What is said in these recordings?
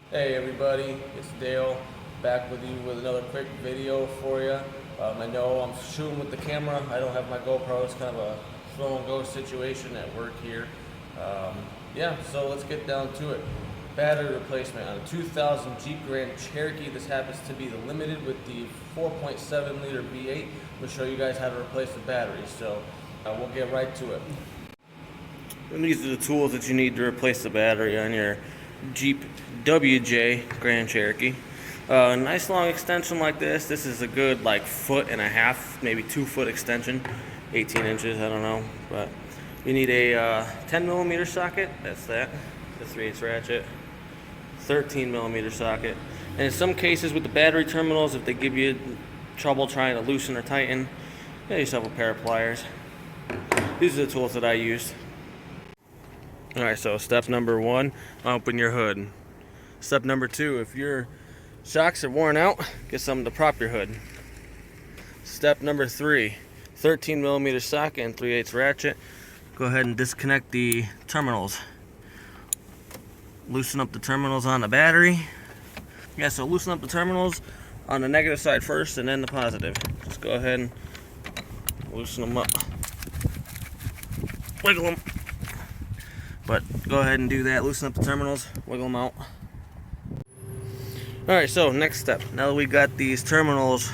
Hey everybody, it's Dale back with you with another quick video for you. I know I'm shooting with the camera. I don't have my GoPro. It's kind of a throw and go situation at work here. Yeah, so let's get down to it. Battery replacement on a 2000 Jeep Grand Cherokee. This happens to be the limited with the 4.7 liter V8. We'll show you guys how to replace the battery. So we'll get right to it. And these are the tools that you need to replace the battery on your Jeep WJ Grand Cherokee. A nice long extension like this. This is a good like 1.5 feet, maybe 2 foot extension, 18 inches, I don't know. But you need a 10mm socket. That's that. The 3/8 ratchet. 13mm socket. And in some cases with the battery terminals, if they give you trouble trying to loosen or tighten, get yourself a pair of pliers. These are the tools that I used. Alright, so step number 1, open your hood. Step number 2, if your shocks are worn out, get something to prop your hood. Step number 3, 13mm socket and 3/8 ratchet. Go ahead and disconnect the terminals. Loosen up the terminals on the battery. Yeah, so loosen up the terminals on the negative side first and then the positive. Just go ahead and loosen them up. Wiggle them. But go ahead and do that. Loosen up the terminals, wiggle them out. Alright, so next step. Now that we got these terminals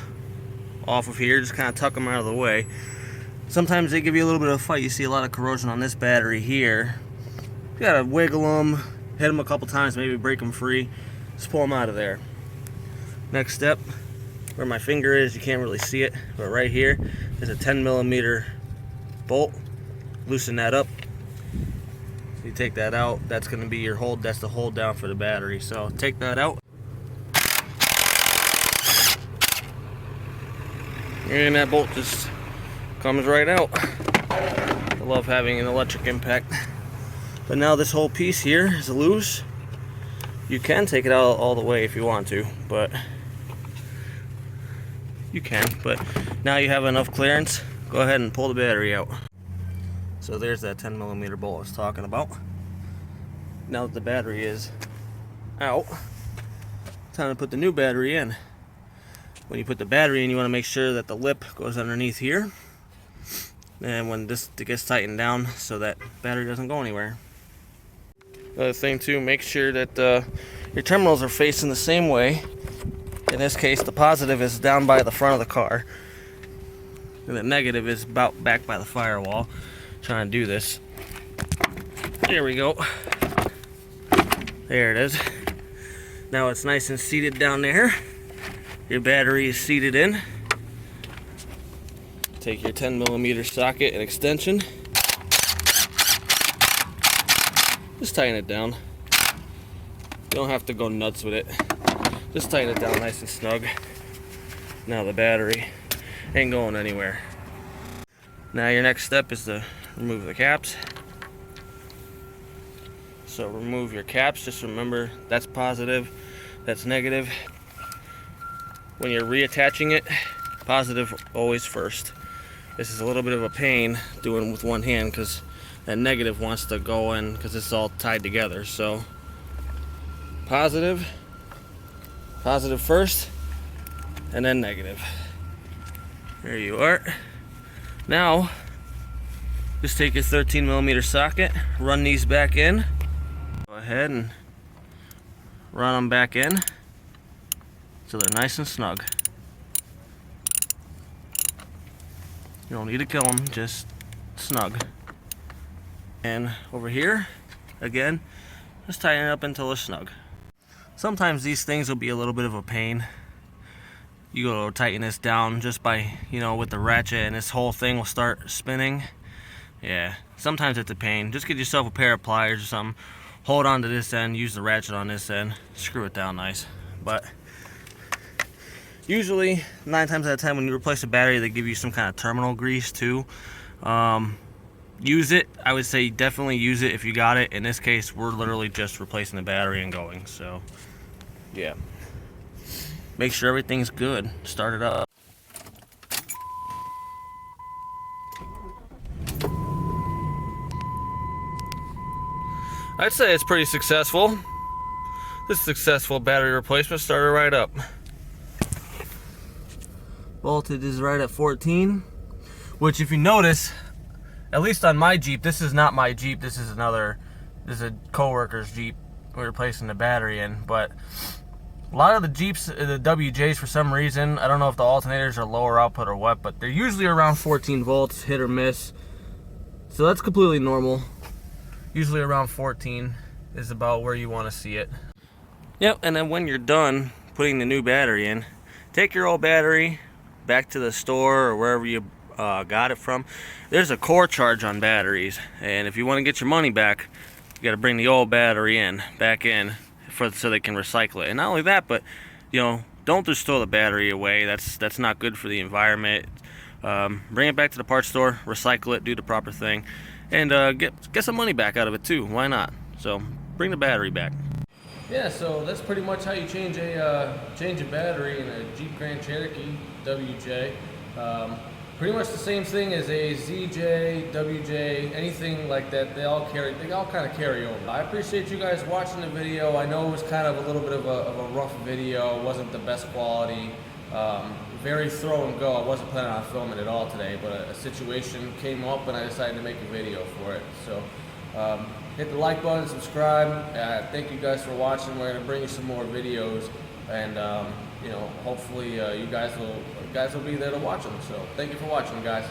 off of here, just kind of tuck them out of the way. Sometimes they give you a little bit of a fight. You see a lot of corrosion on this battery here. You gotta wiggle them, hit them a couple times, maybe break them free. Just pull them out of there. Next step, where my finger is, you can't really see it, but right here is a 10mm bolt. Loosen that up. You take that out, that's going to be your hold, that's the hold down for the battery. So take that out. And that bolt just comes right out. I love having an electric impact. But now this whole piece here is loose. You can take it out all the way if you want to, but you can. But now you have enough clearance, go ahead and pull the battery out. So there's that 10mm bolt I was talking about. Now that the battery is out, time to put the new battery in. When you put the battery in, you want to make sure that the lip goes underneath here. And when this gets tightened down so that battery doesn't go anywhere. Another thing too, make sure that your terminals are facing the same way. In this case, the positive is down by the front of the car. And the negative is about back by the firewall. Trying to do this. There we go. There it is. Now it's nice and seated down there. Your battery is seated in. Take your 10mm socket and extension. Just tighten it down. You don't have to go nuts with it. Just tighten it down nice and snug. Now the battery ain't going anywhere. Now your next step is to remove the caps. So remove your caps. Just remember that's positive, that's negative. When you're reattaching it, positive always first. This is a little bit of a pain doing with one hand because that negative wants to go in because it's all tied together. So positive first, and then negative. There you are. Now just take your 13mm socket, run these back in. Go ahead and run them back in so they're nice and snug. You don't need to kill them, just snug. And over here, again, just tighten it up until it's snug. Sometimes these things will be a little bit of a pain. You go to tighten this down just by, with the ratchet, and this whole thing will start spinning. Yeah, sometimes it's a pain. Just get yourself a pair of pliers or something. Hold on to this end, use the ratchet on this end, screw it down nice. But usually, 9 times out of 10, when you replace a battery, they give you some kind of terminal grease too. Use it. I would say definitely use it if you got it. In this case, we're literally just replacing the battery and going. So, yeah. Make sure everything's good. Start it up. I'd say it's pretty successful. The successful battery replacement started right up. Voltage is right at 14, which if you notice, at least on my Jeep, this is not my Jeep, this is a co-worker's Jeep we're replacing the battery in, but a lot of the Jeeps, the WJs, for some reason, I don't know if the alternators are lower output or what, but they're usually around 14 volts, hit or miss. So that's completely normal. Usually around 14 is about where you want to see it. Yep, and then when you're done putting the new battery in, take your old battery back to the store or wherever you got it from. There's a core charge on batteries, and if you want to get your money back, you got to bring the old battery back in so they can recycle it. And not only that, but don't just throw the battery away. That's not good for the environment. Bring it back to the parts store, recycle it, do the proper thing, and get some money back out of it too. Why not? So bring the battery back. Yeah, so that's pretty much how you change a battery in a Jeep Grand Cherokee WJ. Pretty much the same thing as a ZJ, WJ, anything like that. They all kind of carry over. I appreciate you guys watching the video. I know it was kind of a little bit of a rough video. It wasn't the best quality. Very throw and go. I wasn't planning on filming it all today, but a situation came up and I decided to make a video for it. So hit the like button, subscribe. Thank you guys for watching. We're gonna bring you some more videos, and hopefully you guys will be there to watch them. So thank you for watching, guys.